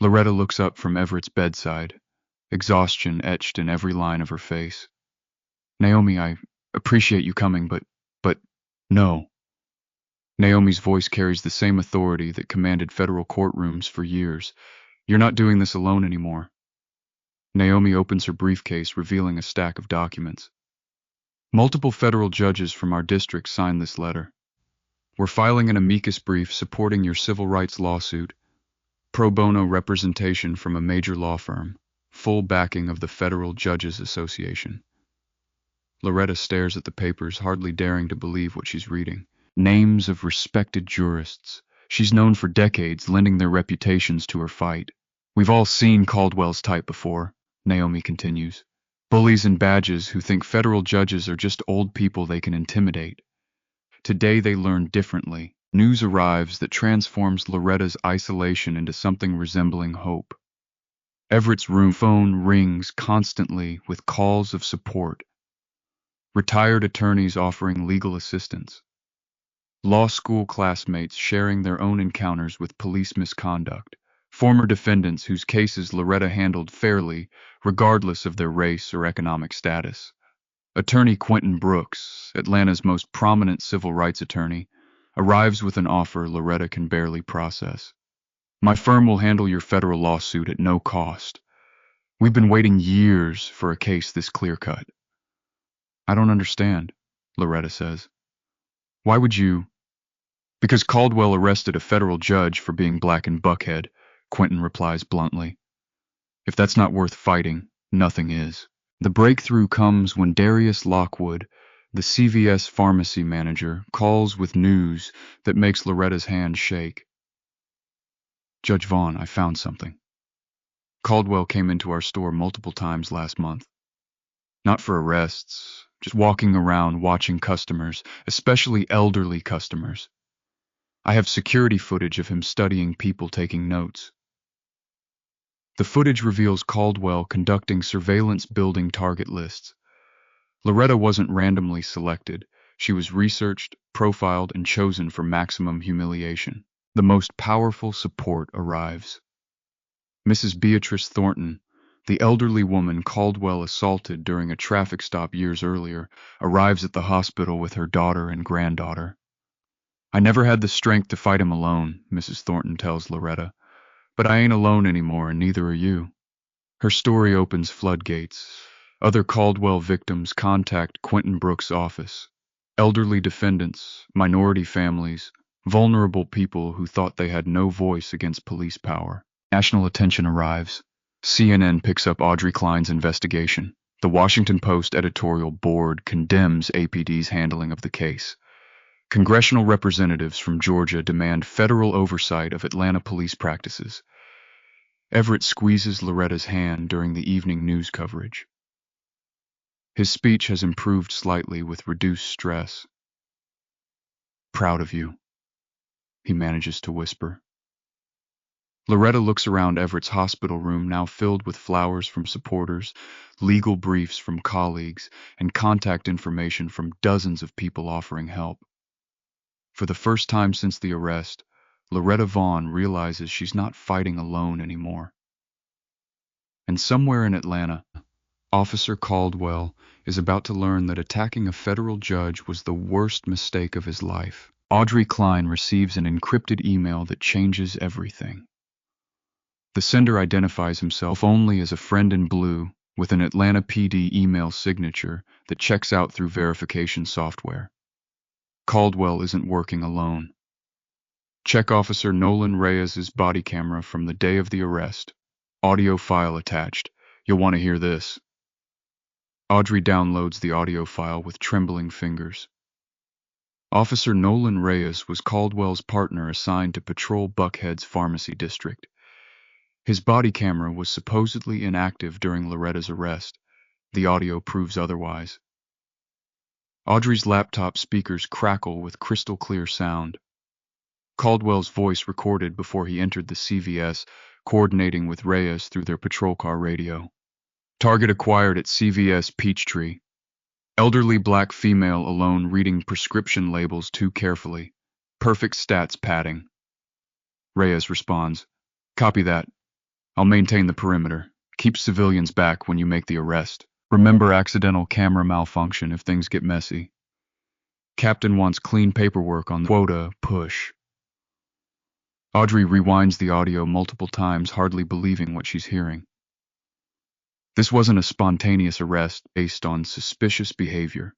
Loretta looks up from Everett's bedside, exhaustion etched in every line of her face. "Naomi, I appreciate you coming, but no." Naomi's voice carries the same authority that commanded federal courtrooms for years. "You're not doing this alone anymore." Naomi opens her briefcase, revealing a stack of documents. "Multiple federal judges from our district signed this letter. We're filing an amicus brief supporting your civil rights lawsuit. Pro bono representation from a major law firm. Full backing of the Federal Judges Association." Loretta stares at the papers, hardly daring to believe what she's reading. Names of respected jurists. She's known for decades, lending their reputations to her fight. "We've all seen Caldwell's type before," Naomi continues. "Bullies in badges who think federal judges are just old people they can intimidate." Today they learn differently. News arrives that transforms Loretta's isolation into something resembling hope. Everett's room phone rings constantly with calls of support. Retired attorneys offering legal assistance. Law school classmates sharing their own encounters with police misconduct. Former defendants whose cases Loretta handled fairly, regardless of their race or economic status. Attorney Quentin Brooks, Atlanta's most prominent civil rights attorney, arrives with an offer Loretta can barely process. "My firm will handle your federal lawsuit at no cost. We've been waiting years for a case this clear-cut." "I don't understand," Loretta says. "Why would you—" "Because Caldwell arrested a federal judge for being black and Buckhead," Quentin replies bluntly. "If that's not worth fighting, nothing is." The breakthrough comes when Darius Lockwood, the CVS pharmacy manager, calls with news that makes Loretta's hand shake. "Judge Vaughn, I found something. Caldwell came into our store multiple times last month. Not for arrests, just walking around watching customers, especially elderly customers. I have security footage of him studying people taking notes." The footage reveals Caldwell conducting surveillance building target lists. Loretta wasn't randomly selected. She was researched, profiled, and chosen for maximum humiliation. The most powerful support arrives. Mrs. Beatrice Thornton, the elderly woman Caldwell assaulted during a traffic stop years earlier, arrives at the hospital with her daughter and granddaughter. "I never had the strength to fight him alone," Mrs. Thornton tells Loretta. "But I ain't alone anymore, and neither are you." Her story opens floodgates. Other Caldwell victims contact Quentin Brooks' office. Elderly defendants, minority families, vulnerable people who thought they had no voice against police power. National attention arrives. CNN picks up Audrey Klein's investigation. The Washington Post editorial board condemns APD's handling of the case. Congressional representatives from Georgia demand federal oversight of Atlanta police practices. Everett squeezes Loretta's hand during the evening news coverage. His speech has improved slightly with reduced stress. "Proud of you," he manages to whisper. Loretta looks around Everett's hospital room, now filled with flowers from supporters, legal briefs from colleagues, and contact information from dozens of people offering help. For the first time since the arrest, Loretta Vaughn realizes she's not fighting alone anymore. And somewhere in Atlanta, Officer Caldwell is about to learn that attacking a federal judge was the worst mistake of his life. Audrey Klein receives an encrypted email that changes everything. The sender identifies himself only as a friend in blue with an Atlanta PD email signature that checks out through verification software. Caldwell isn't working alone. Check Officer Nolan Reyes's body camera from the day of the arrest. Audio file attached. You'll want to hear this. Audrey downloads the audio file with trembling fingers. Officer Nolan Reyes was Caldwell's partner assigned to patrol Buckhead's pharmacy district. His body camera was supposedly inactive during Loretta's arrest. The audio proves otherwise. Audrey's laptop speakers crackle with crystal clear sound. Caldwell's voice recorded before he entered the CVS, coordinating with Reyes through their patrol car radio. Target acquired at CVS Peachtree. Elderly black female alone reading prescription labels too carefully. Perfect stats padding. Reyes responds, "Copy that. I'll maintain the perimeter. Keep civilians back when you make the arrest. Remember accidental camera malfunction if things get messy. Captain wants clean paperwork on the quota push." Audrey rewinds the audio multiple times, hardly believing what she's hearing. This wasn't a spontaneous arrest based on suspicious behavior.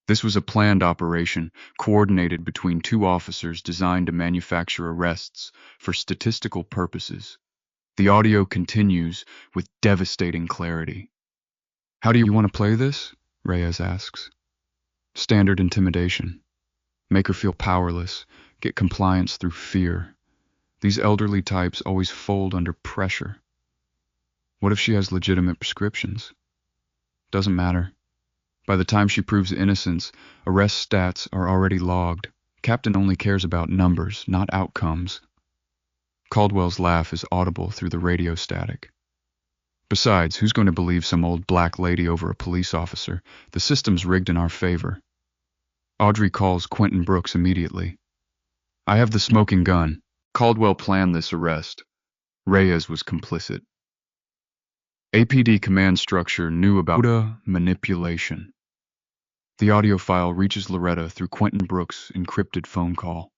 This was a planned operation, coordinated between two officers designed to manufacture arrests for statistical purposes. The audio continues with devastating clarity. "How do you want to play this?" Reyes asks. "Standard intimidation. Make her feel powerless, get compliance through fear. These elderly types always fold under pressure. What if she has legitimate prescriptions? Doesn't matter. By the time she proves innocence, arrest stats are already logged. Captain only cares about numbers, not outcomes." Caldwell's laugh is audible through the radio static. "Besides, who's going to believe some old black lady over a police officer? The system's rigged in our favor." Audrey calls Quentin Brooks immediately. "I have the smoking gun." Caldwell planned this arrest. Reyes was complicit. APD command structure knew about manipulation. The audio file reaches Loretta through Quentin Brooks' encrypted phone call.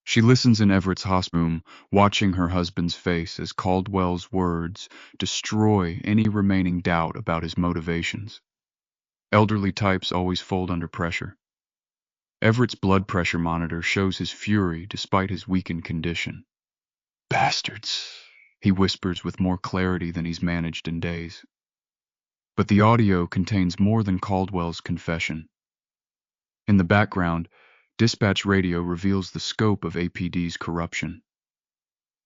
She listens in Everett's hospital room, watching her husband's face as Caldwell's words destroy any remaining doubt about his motivations. Elderly types always fold under pressure. Everett's blood pressure monitor shows his fury despite his weakened condition. "Bastards," he whispers with more clarity than he's managed in days. But the audio contains more than Caldwell's confession. In the background, dispatch radio reveals the scope of APD's corruption.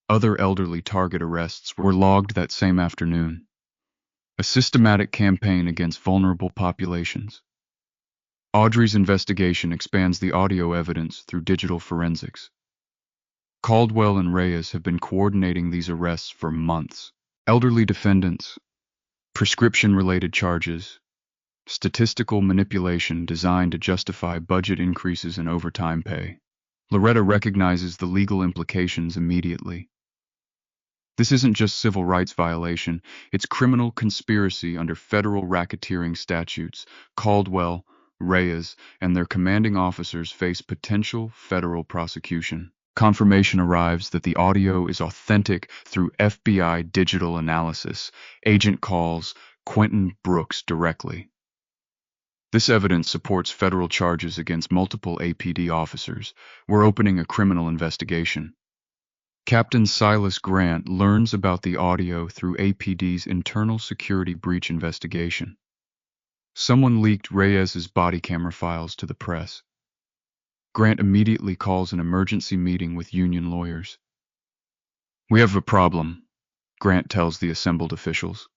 Other elderly target arrests were logged that same afternoon. A systematic campaign against vulnerable populations. Audrey's investigation expands the audio evidence through digital forensics. Caldwell and Reyes have been coordinating these arrests for months. Elderly defendants, prescription-related charges, statistical manipulation designed to justify budget increases and overtime pay. Loretta recognizes the legal implications immediately. This isn't just civil rights violation, it's criminal conspiracy under federal racketeering statutes. Caldwell, Reyes, and their commanding officers face potential federal prosecution. Confirmation arrives that the audio is authentic through FBI digital analysis. Agent calls Quentin Brooks directly. This evidence supports federal charges against multiple APD officers. We're opening a criminal investigation. Captain Silas Grant learns about the audio through APD's internal security breach investigation. Someone leaked Reyes's body camera files to the press. Grant immediately calls an emergency meeting with union lawyers. "We have a problem," Grant tells the assembled officials.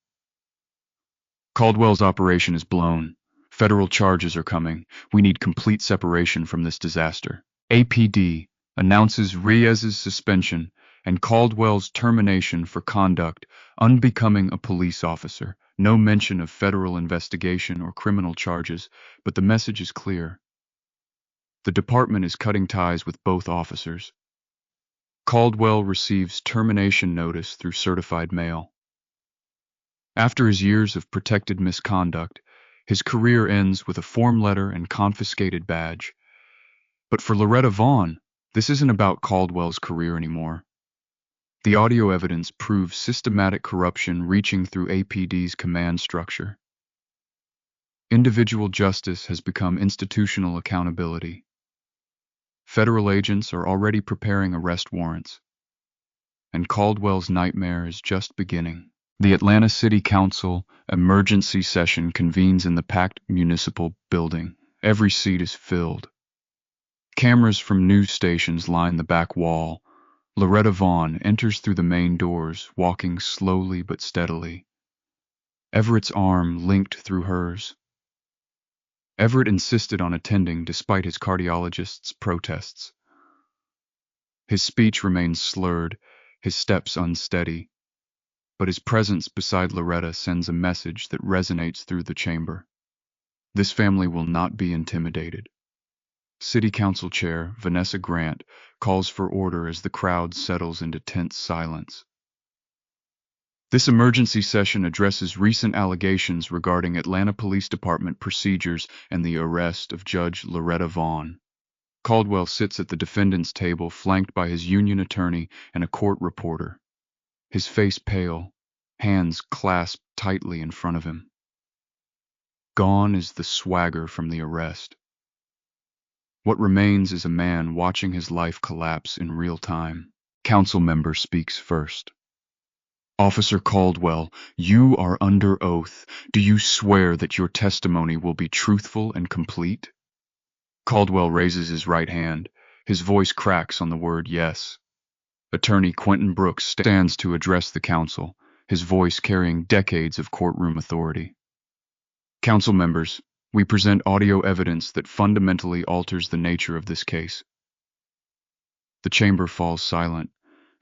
"Caldwell's operation is blown. Federal charges are coming. We need complete separation from this disaster." APD announces Reyes's suspension and Caldwell's termination for conduct unbecoming a police officer. No mention of federal investigation or criminal charges, but the message is clear. The department is cutting ties with both officers. Caldwell receives termination notice through certified mail. After his years of protected misconduct, his career ends with a form letter and confiscated badge. But for Loretta Vaughn, this isn't about Caldwell's career anymore. The audio evidence proves systematic corruption reaching through APD's command structure. Individual justice has become institutional accountability. Federal agents are already preparing arrest warrants, and Caldwell's nightmare is just beginning. The Atlanta City Council emergency session convenes in the packed municipal building. Every seat is filled. Cameras from news stations line the back wall. Loretta Vaughn enters through the main doors, walking slowly but steadily. Everett's arm linked through hers. Everett insisted on attending despite his cardiologist's protests. His speech remains slurred, his steps unsteady, but his presence beside Loretta sends a message that resonates through the chamber. This family will not be intimidated. City Council Chair Vanessa Grant calls for order as the crowd settles into tense silence. This emergency session addresses recent allegations regarding Atlanta Police Department procedures and the arrest of Judge Loretta Vaughn. Caldwell sits at the defendant's table, flanked by his union attorney and a court reporter. His face pale, hands clasped tightly in front of him. Gone is the swagger from the arrest. What remains is a man watching his life collapse in real time. Council member speaks first. Officer Caldwell, you are under oath. Do you swear that your testimony will be truthful and complete? Caldwell raises his right hand. His voice cracks on the word yes. Attorney Quentin Brooks stands to address the council, his voice carrying decades of courtroom authority. Council members, we present audio evidence that fundamentally alters the nature of this case. The chamber falls silent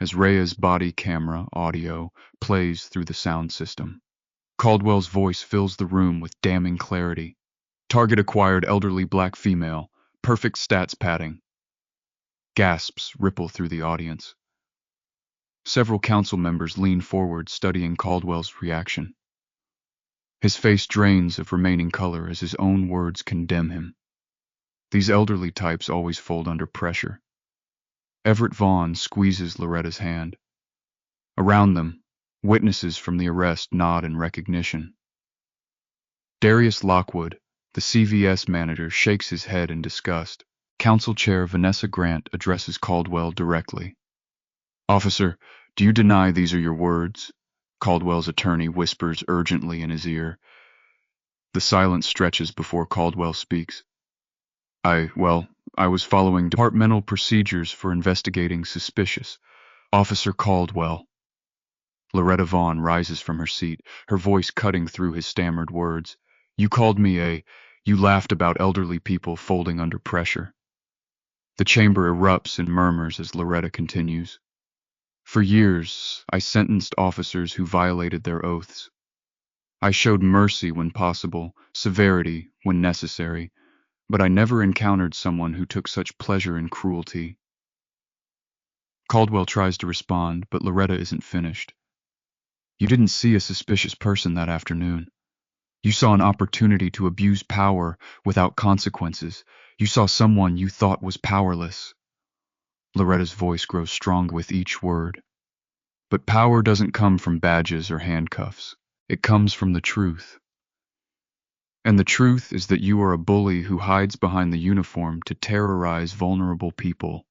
as Rhea's body camera audio plays through the sound system. Caldwell's voice fills the room with damning clarity. Target acquired elderly black female, perfect stats padding. Gasps ripple through the audience. Several council members lean forward, studying Caldwell's reaction. His face drains of remaining color as his own words condemn him. These elderly types always fold under pressure. Everett Vaughn squeezes Loretta's hand. Around them, witnesses from the arrest nod in recognition. Darius Lockwood, the CVS manager, shakes his head in disgust. Council Chair Vanessa Grant addresses Caldwell directly. Officer, do you deny these are your words? Caldwell's attorney whispers urgently in his ear. The silence stretches before Caldwell speaks. I was following departmental procedures for investigating suspicious. Officer Caldwell. Loretta Vaughn rises from her seat, her voice cutting through his stammered words. You called me you laughed about elderly people folding under pressure. The chamber erupts in murmurs as Loretta continues. For years, I sentenced officers who violated their oaths. I showed mercy when possible, severity when necessary, but I never encountered someone who took such pleasure in cruelty. Caldwell tries to respond, but Loretta isn't finished. You didn't see a suspicious person that afternoon. You saw an opportunity to abuse power without consequences. You saw someone you thought was powerless. Loretta's voice grows stronger with each word. But power doesn't come from badges or handcuffs. It comes from the truth. And the truth is that you are a bully who hides behind the uniform to terrorize vulnerable people.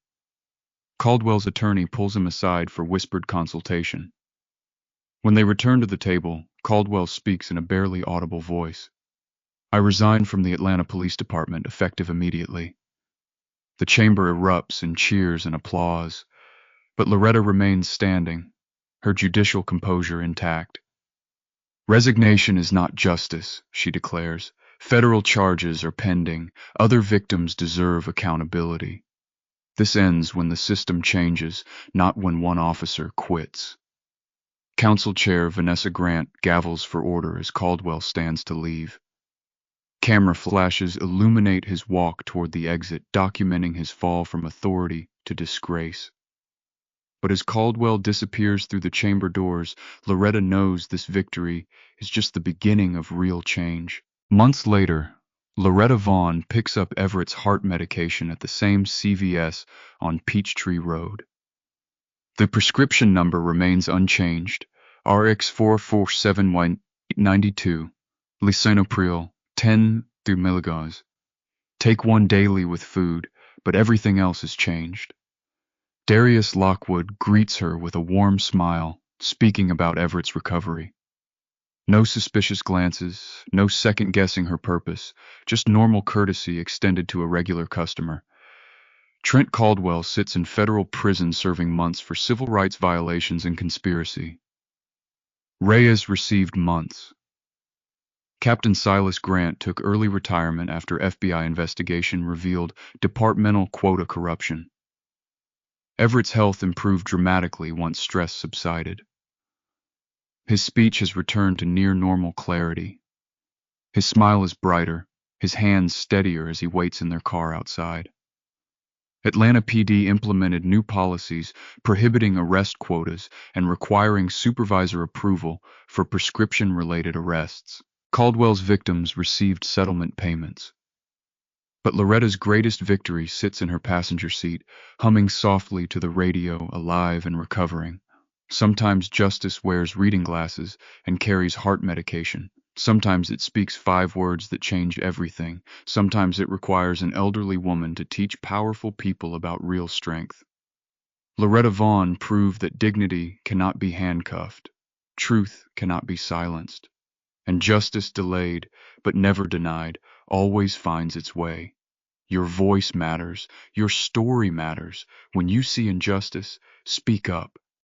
Caldwell's attorney pulls him aside for whispered consultation. When they return to the table, Caldwell speaks in a barely audible voice. I resigned from the Atlanta Police Department effective immediately. The chamber erupts in cheers and applause, but Loretta remains standing, her judicial composure intact. Resignation is not justice, she declares. Federal charges are pending. Other victims deserve accountability. This ends when the system changes, not when one officer quits. Council Chair Vanessa Grant gavels for order as Caldwell stands to leave. Camera flashes illuminate his walk toward the exit, documenting his fall from authority to disgrace. But as Caldwell disappears through the chamber doors, Loretta knows this victory is just the beginning of real change. Months later, Loretta Vaughn picks up Everett's heart medication at the same CVS on Peachtree Road. The prescription number remains unchanged, RX 44792, lisinopril 10 mg. Take one daily with food, but everything else has changed. Darius Lockwood greets her with a warm smile, speaking about Everett's recovery. No suspicious glances, no second-guessing her purpose, just normal courtesy extended to a regular customer. Trent Caldwell sits in federal prison serving months for civil rights violations and conspiracy. Reyes received months. Captain Silas Grant took early retirement after FBI investigation revealed departmental quota corruption. Everett's health improved dramatically once stress subsided. His speech has returned to near-normal clarity. His smile is brighter, his hands steadier as he waits in their car outside. Atlanta PD implemented new policies prohibiting arrest quotas and requiring supervisor approval for prescription-related arrests. Caldwell's victims received settlement payments. But Loretta's greatest victory sits in her passenger seat, humming softly to the radio, alive and recovering. Sometimes justice wears reading glasses and carries heart medication. Sometimes it speaks 5 words that change everything. Sometimes it requires an elderly woman to teach powerful people about real strength. Loretta Vaughn proved that dignity cannot be handcuffed, truth cannot be silenced, and justice delayed, but never denied, always finds its way. Your voice matters, your story matters. When you see injustice, speak up.